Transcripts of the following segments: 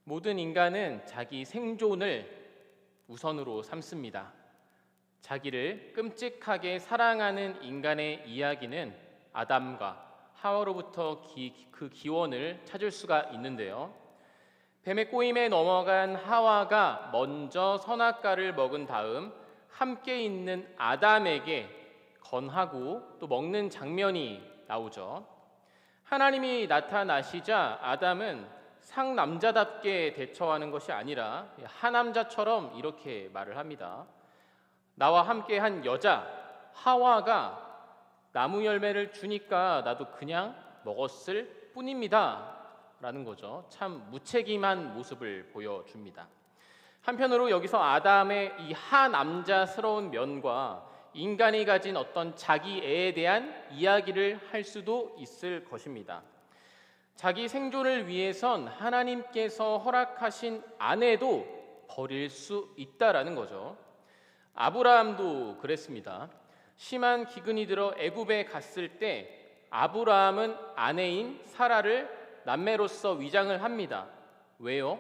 모든 인간은 자기 생존을 우선으로 삼습니다. 자기를 끔찍하게 사랑하는 인간의 이야기는 아담과 하와로부터 그 기원을 찾을 수가 있는데요. 뱀의 꼬임에 넘어간 하와가 먼저 선악과를 먹은 다음 함께 있는 아담에게 건하고 또 먹는 장면이 나오죠. 하나님이 나타나시자 아담은 상남자답게 대처하는 것이 아니라 하남자처럼 이렇게 말을 합니다. 나와 함께한 여자 하와가 나무 열매를 주니까 나도 그냥 먹었을 뿐입니다 라는 거죠. 참 무책임한 모습을 보여줍니다. 한편으로 여기서 아담의 이 하남자스러운 면과 인간이 가진 어떤 자기애에 대한 이야기를 할 수도 있을 것입니다. 자기 생존을 위해선 하나님께서 허락하신 아내도 버릴 수 있다라는 거죠. 아브라함도 그랬습니다. 심한 기근이 들어 애굽에 갔을 때 아브라함은 아내인 사라를 남매로서 위장을 합니다. 왜요?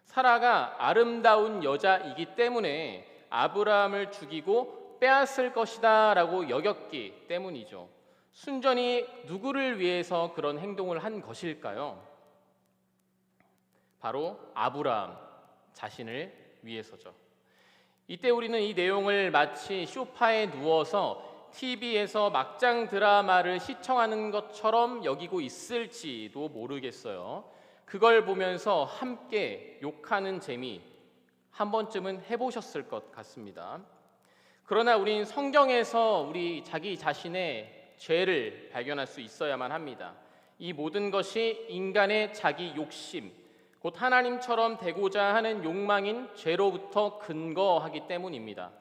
사라가 아름다운 여자이기 때문에 아브라함을 죽이고 빼앗을 것이다 라고 여겼기 때문이죠. 순전히 누구를 위해서 그런 행동을 한 것일까요? 바로 아브라함 자신을 위해서죠. 이때 우리는 이 내용을 마치 소파에 누워서 TV에서 막장 드라마를 시청하는 것처럼 여기고 있을지도 모르겠어요. 그걸 보면서 함께 욕하는 재미 한 번쯤은 해보셨을 것 같습니다. 그러나 우린 성경에서 우리 자기 자신의 죄를 발견할 수 있어야만 합니다. 이 모든 것이 인간의 자기 욕심, 곧 하나님처럼 되고자 하는 욕망인 죄로부터 근거하기 때문입니다.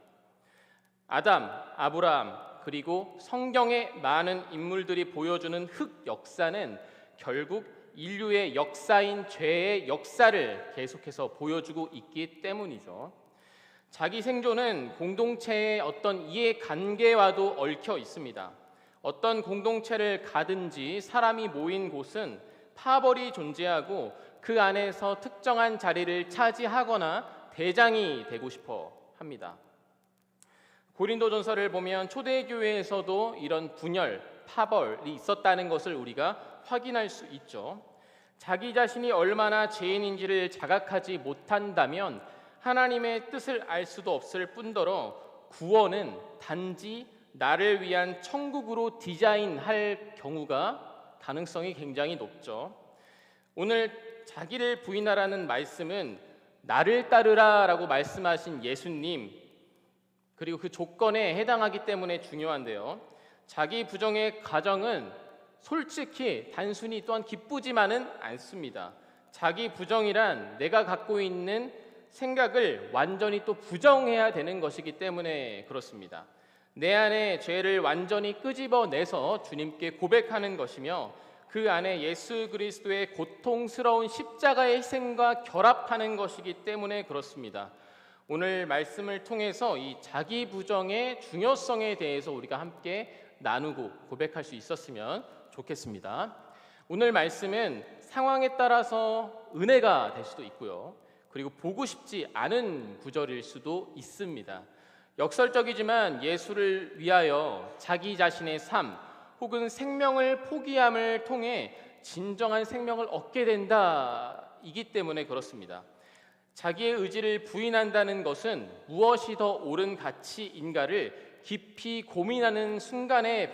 아담, 아브라함, 그리고 성경의 많은 인물들이 보여주는 흑 역사는 결국 인류의 역사인 죄의 역사를 계속해서 보여주고 있기 때문이죠. 자기 생존은 공동체의 어떤 이해관계와도 얽혀 있습니다. 어떤 공동체를 가든지 사람이 모인 곳은 파벌이 존재하고 그 안에서 특정한 자리를 차지하거나 대장이 되고 싶어 합니다. 고린도전서를 보면 초대교회에서도 이런 분열, 파벌이 있었다는 것을 우리가 확인할 수 있죠. 자기 자신이 얼마나 죄인인지를 자각하지 못한다면 하나님의 뜻을 알 수도 없을 뿐더러 구원은 단지 나를 위한 천국으로 디자인할 경우가 가능성이 굉장히 높죠. 오늘 자기를 부인하라는 말씀은 나를 따르라 라고 말씀하신 예수님 그리고 그 조건에 해당하기 때문에 중요한데요. 자기 부정의 가정은 솔직히 단순히 또한 기쁘지만은 않습니다. 자기 부정이란 내가 갖고 있는 생각을 완전히 또 부정해야 되는 것이기 때문에 그렇습니다. 내 안에 죄를 완전히 끄집어내서 주님께 고백하는 것이며 그 안에 예수 그리스도의 고통스러운 십자가의 희생과 결합하는 것이기 때문에 그렇습니다. 오늘 말씀을 통해서 이 자기 부정의 중요성에 대해서 우리가 함께 나누고 고백할 수 있었으면 좋겠습니다. 오늘 말씀은 상황에 따라서 은혜가 될 수도 있고요. 그리고 보고 싶지 않은 구절일 수도 있습니다. 역설적이지만 예수를 위하여 자기 자신의 삶 혹은 생명을 포기함을 통해 진정한 생명을 얻게 된다이기 때문에 그렇습니다. 자기의 의지를 부인한다는 것은 무엇이 더 옳은 가치인가를 깊이 고민하는 순간에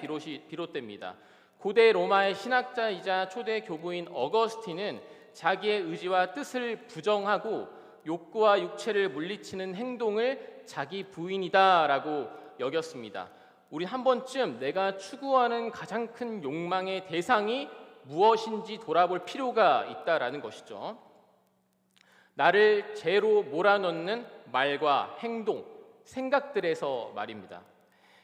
비롯됩니다. 고대 로마의 신학자이자 초대 교부인 어거스틴은 자기의 의지와 뜻을 부정하고 욕구와 육체를 물리치는 행동을 자기 부인이다라고 여겼습니다. 우리 한 번쯤 내가 추구하는 가장 큰 욕망의 대상이 무엇인지 돌아볼 필요가 있다라는 것이죠. 나를 죄로 몰아넣는 말과 행동, 생각들에서 말입니다.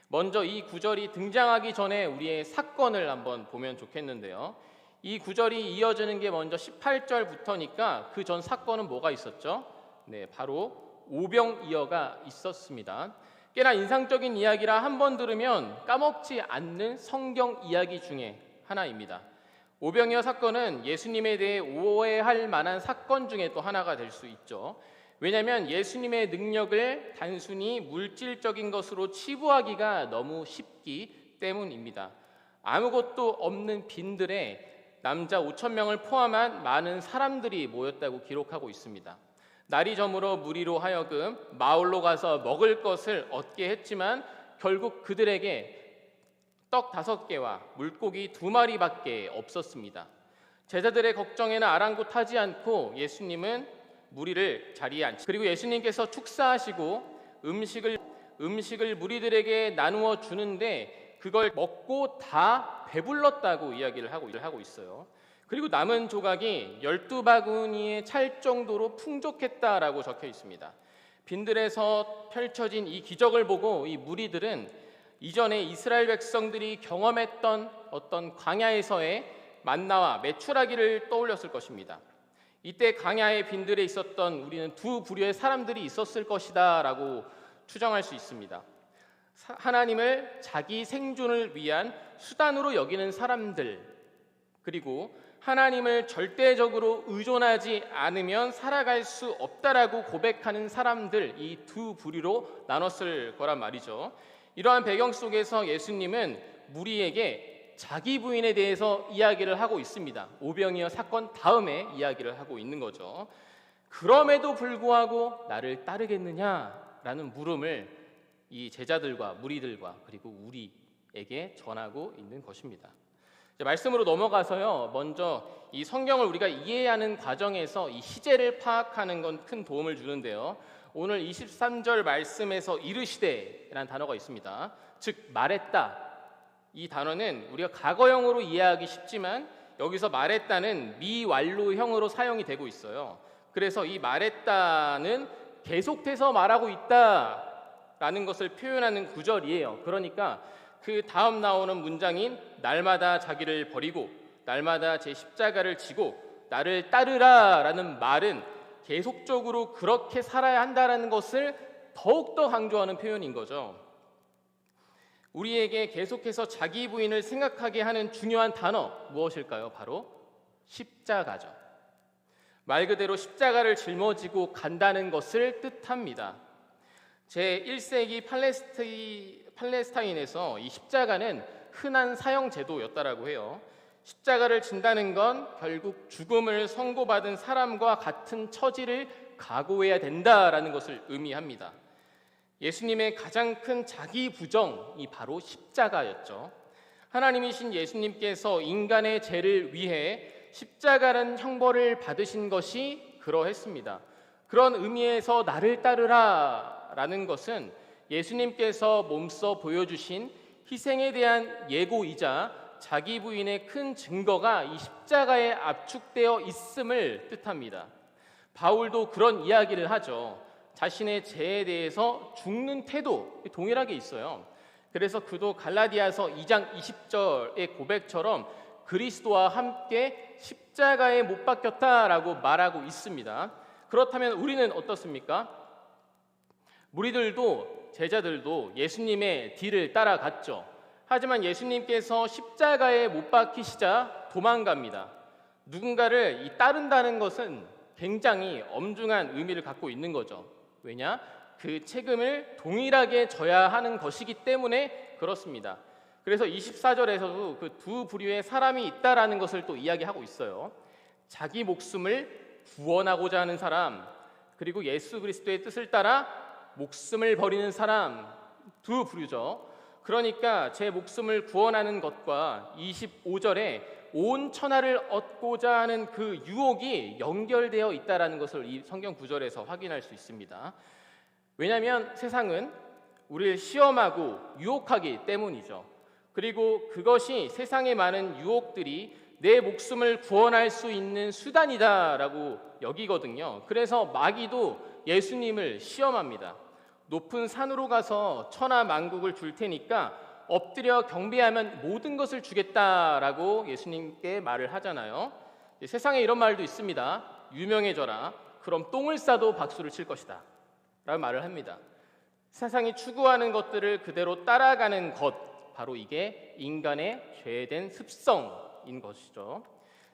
먼저 이 구절이 등장하기 전에 우리의 사건을 한번 보면 좋겠는데요. 이 구절이 이어지는 게 먼저 18절부터니까 그 전 사건은 뭐가 있었죠? 네, 바로 오병이어가 있었습니다. 꽤나 인상적인 이야기라 한 번 들으면 까먹지 않는 성경 이야기 중에 하나입니다. 오병이어 사건은 예수님에 대해 오해할 만한 사건 중에 또 하나가 될 수 있죠. 왜냐하면 예수님의 능력을 단순히 물질적인 것으로 치부하기가 너무 쉽기 때문입니다. 아무것도 없는 빈들에 남자 5천 명을 포함한 많은 사람들이 모였다고 기록하고 있습니다. 날이 저물어 무리로 하여금 마을로 가서 먹을 것을 얻게 했지만 결국 그들에게 떡 5개와 물고기 2마리밖에 없었습니다. 제자들의 걱정에는 아랑곳하지 않고 예수님은 무리를 자리에 앉히고, 그리고 예수님께서 축사하시고 음식을 무리들에게 나누어 주는데 그걸 먹고 다 배불렀다고 이야기를 하고 있어요. 그리고 남은 조각이 12바구니에 찰 정도로 풍족했다라고 적혀 있습니다. 빈들에서 펼쳐진 이 기적을 보고 이 무리들은 이전에 이스라엘 백성들이 경험했던 어떤 광야에서의 만나와 메추라기를 떠올렸을 것입니다. 이때 광야의 빈들에 있었던 우리는 두 부류의 사람들이 있었을 것이다 라고 추정할 수 있습니다. 하나님을 자기 생존을 위한 수단으로 여기는 사람들, 그리고 하나님을 절대적으로 의존하지 않으면 살아갈 수 없다라고 고백하는 사람들, 이 두 부류로 나눴을 거란 말이죠. 이러한 배경 속에서 예수님은 무리에게 자기 부인에 대해서 이야기를 하고 있습니다. 오병이어 사건 다음에 이야기를 하고 있는 거죠. 그럼에도 불구하고 나를 따르겠느냐라는 물음을 이 제자들과 무리들과 그리고 우리에게 전하고 있는 것입니다. 말씀으로 넘어가서요, 먼저 이 성경을 우리가 이해하는 과정에서 이 시제를 파악하는 건 큰 도움을 주는데요. 오늘 23절 말씀에서 이르시되라는 단어가 있습니다. 즉 말했다. 이 단어는 우리가 과거형으로 이해하기 쉽지만 여기서 말했다는 미완료형으로 사용이 되고 있어요. 그래서 이 말했다는 계속해서 말하고 있다라는 것을 표현하는 구절이에요. 그러니까 그 다음 나오는 문장인 날마다 자기를 버리고 날마다 제 십자가를 지고 나를 따르라라는 말은 계속적으로 그렇게 살아야 한다는 것을 더욱더 강조하는 표현인 거죠. 우리에게 계속해서 자기 부인을 생각하게 하는 중요한 단어 무엇일까요? 바로 십자가죠. 말 그대로 십자가를 짊어지고 간다는 것을 뜻합니다. 제1세기 팔레스타인에서 이 십자가는 흔한 사형 제도였다라고 해요. 십자가를 진다는 건 결국 죽음을 선고받은 사람과 같은 처지를 각오해야 된다라는 것을 의미합니다. 예수님의 가장 큰 자기 부정이 바로 십자가였죠. 하나님이신 예수님께서 인간의 죄를 위해 십자가라는 형벌을 받으신 것이 그러했습니다. 그런 의미에서 나를 따르라라는 것은 예수님께서 몸소 보여주신 희생에 대한 예고이자 자기 부인의 큰 증거가 이 십자가에 압축되어 있음을 뜻합니다. 바울도 그런 이야기를 하죠. 자신의 죄에 대해서 죽는 태도 동일하게 있어요. 그래서 그도 갈라디아서 2장 20절의 고백처럼 그리스도와 함께 십자가에 못 박혔다라고 말하고 있습니다. 그렇다면 우리는 어떻습니까? 무리들도 제자들도 예수님의 뒤를 따라갔죠. 하지만 예수님께서 십자가에 못 박히시자 도망갑니다. 누군가를 따른다는 것은 굉장히 엄중한 의미를 갖고 있는 거죠. 왜냐? 그 책임을 동일하게 져야 하는 것이기 때문에 그렇습니다. 그래서 24절에서도 그 두 부류의 사람이 있다라는 것을 또 이야기하고 있어요. 자기 목숨을 구원하고자 하는 사람, 그리고 예수 그리스도의 뜻을 따라 목숨을 버리는 사람, 두 부류죠. 그러니까 제 목숨을 구원하는 것과 25절에 온 천하를 얻고자 하는 그 유혹이 연결되어 있다는 것을 이 성경 구절에서 확인할 수 있습니다. 왜냐하면 세상은 우리를 시험하고 유혹하기 때문이죠. 그리고 그것이 세상의 많은 유혹들이 내 목숨을 구원할 수 있는 수단이다라고 여기거든요. 그래서 마귀도 예수님을 시험합니다. 높은 산으로 가서 천하 만국을 줄 테니까 엎드려 경배하면 모든 것을 주겠다라고 예수님께 말을 하잖아요. 세상에 이런 말도 있습니다. 유명해져라. 그럼 똥을 싸도 박수를 칠 것이다 라고 말을 합니다. 세상이 추구하는 것들을 그대로 따라가는 것, 바로 이게 인간의 죄된 습성, 것인 것이죠.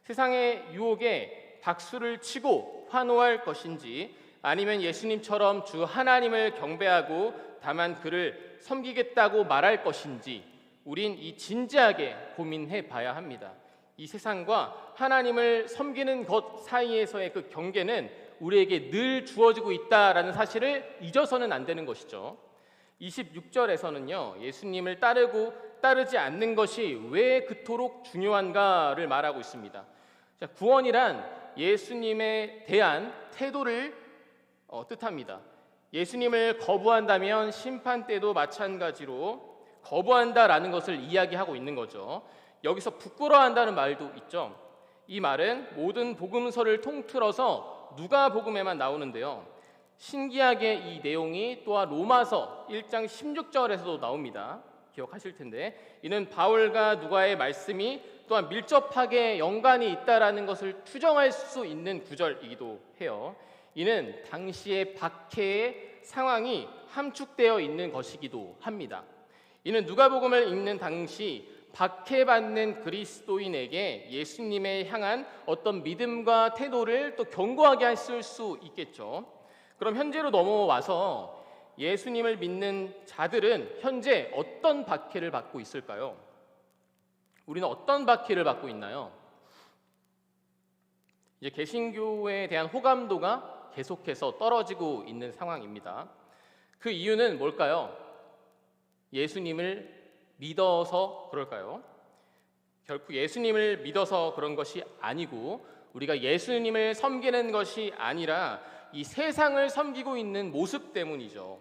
세상의 유혹에 박수를 치고 환호할 것인지 아니면 예수님처럼 주 하나님을 경배하고 다만 그를 섬기겠다고 말할 것인지 우린 이 진지하게 고민해 봐야 합니다. 이 세상과 하나님을 섬기는 것 사이에서의 그 경계는 우리에게 늘 주어지고 있다라는 사실을 잊어서는 안 되는 것이죠. 26절에서는요, 예수님을 따르지 않는 것이 왜 그토록 중요한가를 말하고 있습니다. 자, 구원이란 예수님에 대한 태도를 뜻합니다. 예수님을 거부한다면 심판 때도 마찬가지로 거부한다라는 것을 이야기하고 있는 거죠. 여기서 부끄러워한다는 말도 있죠. 이 말은 모든 복음서를 통틀어서 누가복음에만 나오는데요. 신기하게 이 내용이 또한 로마서 1장 16절에서도 나옵니다. 기억하실 텐데 이는 바울과 누가의 말씀이 또한 밀접하게 연관이 있다라는 것을 추정할 수 있는 구절이기도 해요. 이는 당시의 박해의 상황이 함축되어 있는 것이기도 합니다. 이는 누가복음을 읽는 당시 박해받는 그리스도인에게 예수님에 향한 어떤 믿음과 태도를 또 견고하게 했을 수 있겠죠. 그럼 현재로 넘어와서 예수님을 믿는 자들은 현재 어떤 박해를 받고 있을까요? 우리는 어떤 박해를 받고 있나요? 이제 개신교에 대한 호감도가 계속해서 떨어지고 있는 상황입니다. 그 이유는 뭘까요? 예수님을 믿어서 그럴까요? 결코 예수님을 믿어서 그런 것이 아니고 우리가 예수님을 섬기는 것이 아니라 이 세상을 섬기고 있는 모습 때문이죠.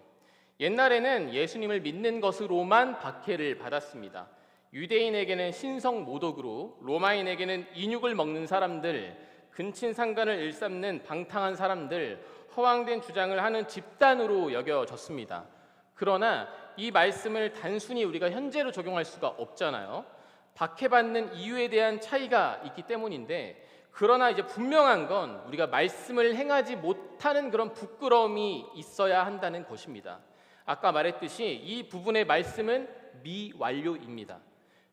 옛날에는 예수님을 믿는 것으로만 박해를 받았습니다. 유대인에게는 신성 모독으로, 로마인에게는 인육을 먹는 사람들, 근친상간을 일삼는 방탕한 사람들, 허황된 주장을 하는 집단으로 여겨졌습니다. 그러나 이 말씀을 단순히 우리가 현재로 적용할 수가 없잖아요. 박해받는 이유에 대한 차이가 있기 때문인데, 그러나 이제 분명한 건 우리가 말씀을 행하지 못하는 그런 부끄러움이 있어야 한다는 것입니다. 아까 말했듯이 이 부분의 말씀은 미완료입니다.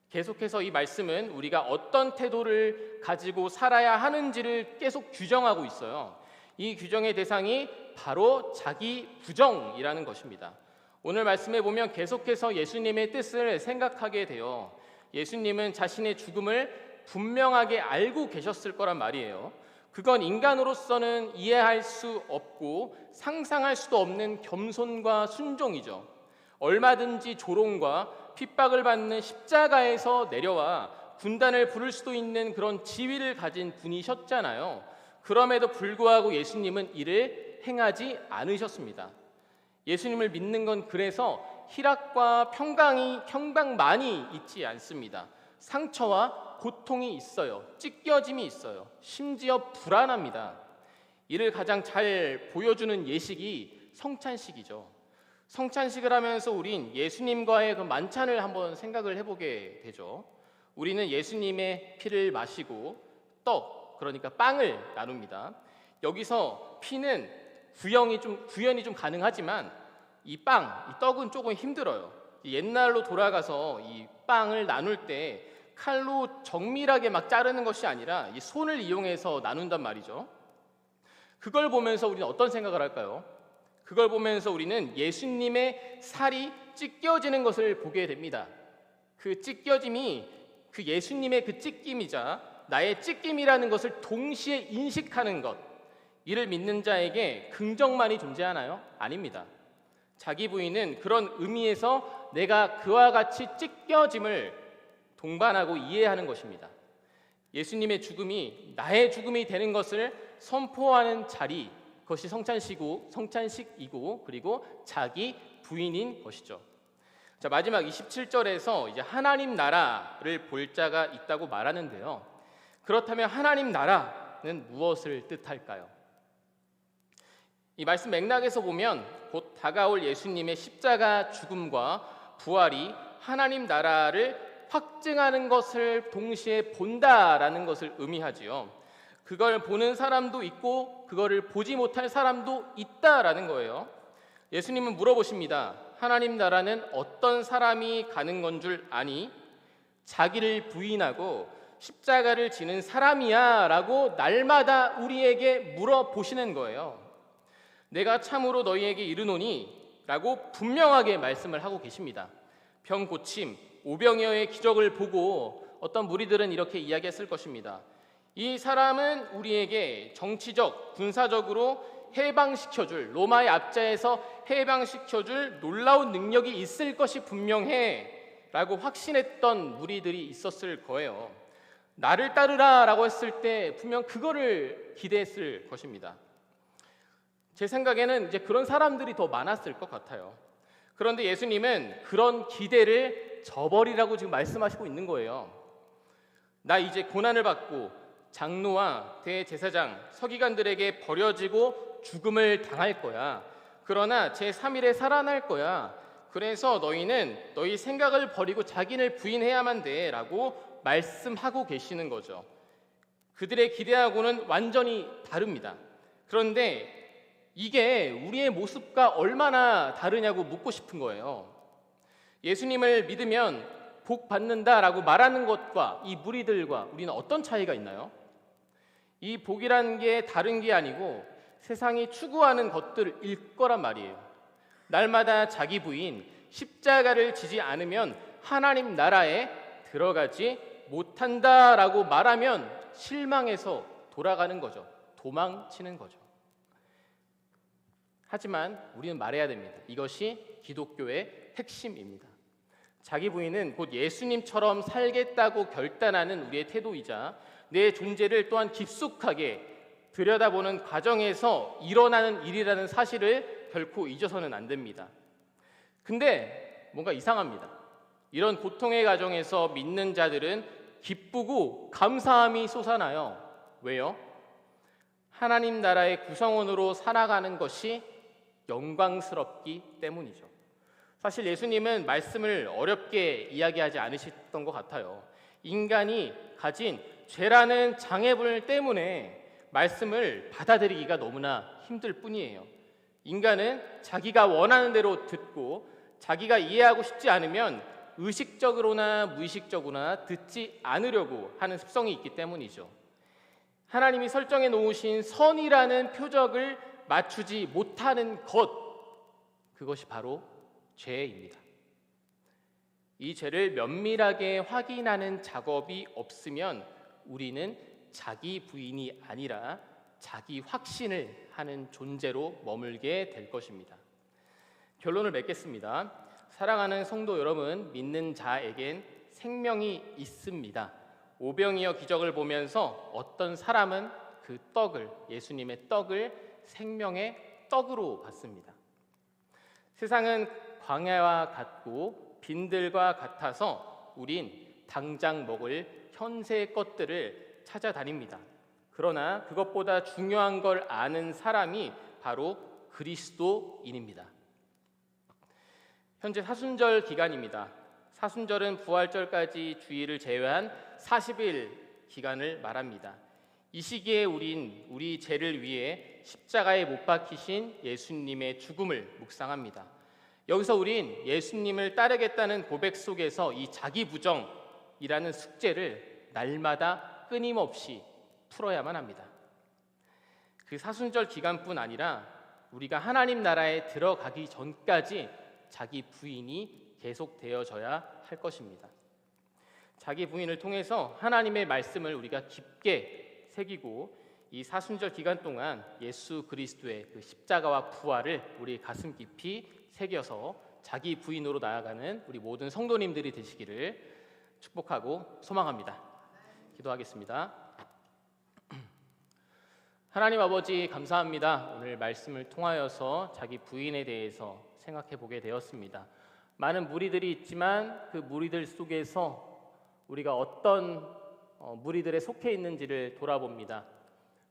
계속해서 이 말씀은 우리가 어떤 태도를 가지고 살아야 하는지를 계속 규정하고 있어요. 이 규정의 대상이 바로 자기 부정이라는 것입니다. 오늘 말씀에 보면 계속해서 예수님의 뜻을 생각하게 돼요. 예수님은 자신의 죽음을 분명하게 알고 계셨을 거란 말이에요. 그건 인간으로서는 이해할 수 없고 상상할 수도 없는 겸손과 순종이죠. 얼마든지 조롱과 핍박을 받는 십자가에서 내려와 군단을 부를 수도 있는 그런 지위를 가진 분이셨잖아요. 그럼에도 불구하고 예수님은 이를 행하지 않으셨습니다. 예수님을 믿는 건 그래서 희락과 평강만이 있지 않습니다. 상처와 고통이 있어요. 찢겨짐이 있어요. 심지어 불안합니다. 이를 가장 잘 보여주는 예식이 성찬식이죠. 성찬식을 하면서 우린 예수님과의 그 만찬을 한번 생각을 해보게 되죠. 우리는 예수님의 피를 마시고 그러니까 빵을 나눕니다. 여기서 피는 구현이 좀 가능하지만 이 떡은 조금 힘들어요. 옛날로 돌아가서 이 빵을 나눌 때 칼로 정밀하게 막 자르는 것이 아니라 이 손을 이용해서 나눈단 말이죠. 그걸 보면서 우리는 어떤 생각을 할까요? 그걸 보면서 우리는 예수님의 살이 찢겨지는 것을 보게 됩니다. 그 찢겨짐이 그 예수님의 그 찢김이자 나의 찢김이라는 것을 동시에 인식하는 것, 이를 믿는 자에게 긍정만이 존재하나요? 아닙니다. 자기 부인은 그런 의미에서 내가 그와 같이 찢겨짐을 동반하고 이해하는 것입니다. 예수님의 죽음이 나의 죽음이 되는 것을 선포하는 자리, 그것이 성찬식이고 그리고 자기 부인인 것이죠. 자, 마지막 27절에서 이제 하나님 나라를 볼 자가 있다고 말하는데요. 그렇다면 하나님 나라는 무엇을 뜻할까요? 이 말씀 맥락에서 보면 곧 다가올 예수님의 십자가 죽음과 부활이 하나님 나라를 확증하는 것을 동시에 본다라는 것을 의미하지요. 그걸 보는 사람도 있고 그거를 보지 못할 사람도 있다라는 거예요. 예수님은 물어보십니다. 하나님 나라는 어떤 사람이 가는 건 줄 아니? 자기를 부인하고 십자가를 지는 사람이야 라고 날마다 우리에게 물어보시는 거예요. 내가 참으로 너희에게 이르노니 라고 분명하게 말씀을 하고 계십니다. 병 고침, 오병이어의 기적을 보고 어떤 무리들은 이렇게 이야기했을 것입니다. 이 사람은 우리에게 정치적, 군사적으로 해방시켜줄, 로마의 압제에서 해방시켜줄 놀라운 능력이 있을 것이 분명해 라고 확신했던 무리들이 있었을 거예요. 나를 따르라 라고 했을 때 분명 그거를 기대했을 것입니다. 제 생각에는 이제 그런 사람들이 더 많았을 것 같아요. 그런데 예수님은 그런 기대를 저버리라고 지금 말씀하시고 있는 거예요. 나 이제 고난을 받고 장로와 대제사장, 서기관들에게 버려지고 죽음을 당할 거야. 그러나 제3일에 살아날 거야. 그래서 너희는 너희 생각을 버리고 자기를 부인해야만 돼 라고 말씀하고 계시는 거죠. 그들의 기대하고는 완전히 다릅니다. 그런데 이게 우리의 모습과 얼마나 다르냐고 묻고 싶은 거예요. 예수님을 믿으면 복 받는다라고 말하는 것과 이 무리들과 우리는 어떤 차이가 있나요? 이 복이라는 게 다른 게 아니고 세상이 추구하는 것들일 거란 말이에요. 날마다 자기 부인, 십자가를 지지 않으면 하나님 나라에 들어가지 못한다라고 말하면 실망해서 돌아가는 거죠. 도망치는 거죠. 하지만 우리는 말해야 됩니다. 이것이 기독교의 핵심입니다. 자기 부인은 곧 예수님처럼 살겠다고 결단하는 우리의 태도이자 내 존재를 또한 깊숙하게 들여다보는 과정에서 일어나는 일이라는 사실을 결코 잊어서는 안 됩니다. 근데 뭔가 이상합니다. 이런 고통의 과정에서 믿는 자들은 기쁘고 감사함이 솟아나요. 왜요? 하나님 나라의 구성원으로 살아가는 것이 영광스럽기 때문이죠. 사실 예수님은 말씀을 어렵게 이야기하지 않으셨던 것 같아요. 인간이 가진 죄라는 장애물 때문에 말씀을 받아들이기가 너무나 힘들 뿐이에요. 인간은 자기가 원하는 대로 듣고 자기가 이해하고 싶지 않으면 의식적으로나 무의식적으로나 듣지 않으려고 하는 습성이 있기 때문이죠. 하나님이 설정해 놓으신 선이라는 표적을 맞추지 못하는 그것이 바로 죄입니다. 이 죄를 면밀하게 확인하는 작업이 없으면 우리는 자기 부인이 아니라 자기 확신을 하는 존재로 머물게 될 것입니다. 결론을 맺겠습니다. 사랑하는 성도 여러분, 믿는 자에겐 생명이 있습니다. 오병이어 기적을 보면서 어떤 사람은 그 떡을, 예수님의 떡을 생명의 떡으로 봤습니다. 세상은 광야와 같고 빈들과 같아서 우린 당장 먹을 현세의 것들을 찾아다닙니다. 그러나 그것보다 중요한 걸 아는 사람이 바로 그리스도인입니다. 현재 사순절 기간입니다. 사순절은 부활절까지 주일을 제외한 40일 기간을 말합니다. 이 시기에 우린 우리 죄를 위해 십자가에 못 박히신 예수님의 죽음을 묵상합니다. 여기서 우린 예수님을 따르겠다는 고백 속에서 이 자기 부정이라는 숙제를 날마다 끊임없이 풀어야만 합니다. 그 사순절 기간뿐 아니라 우리가 하나님 나라에 들어가기 전까지 자기 부인이 계속되어져야 할 것입니다. 자기 부인을 통해서 하나님의 말씀을 우리가 깊게 새기고 이 사순절 기간 동안 예수 그리스도의 그 십자가와 부활을 우리 가슴 깊이 새겨서 자기 부인으로 나아가는 우리 모든 성도님들이 되시기를 축복하고 소망합니다. 기도하겠습니다. 하나님 아버지 감사합니다. 오늘 말씀을 통하여서 자기 부인에 대해서 생각해 보게 되었습니다. 많은 무리들이 있지만 그 무리들 속에서 우리가 어떤 무리들에 속해 있는지를 돌아봅니다.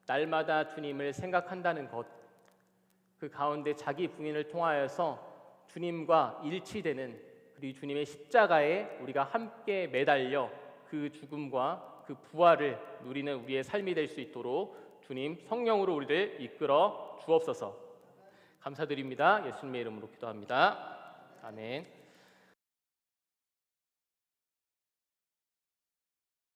날마다 주님을 생각한다는 것, 그 가운데 자기 부인을 통하여서 주님과 일치되는 그리고 주님의 십자가에 우리가 함께 매달려 그 죽음과 그 부활을 누리는 우리의 삶이 될 수 있도록 주님 성령으로 우리를 이끌어 주옵소서. 감사드립니다. 예수님의 이름으로 기도합니다. 아멘.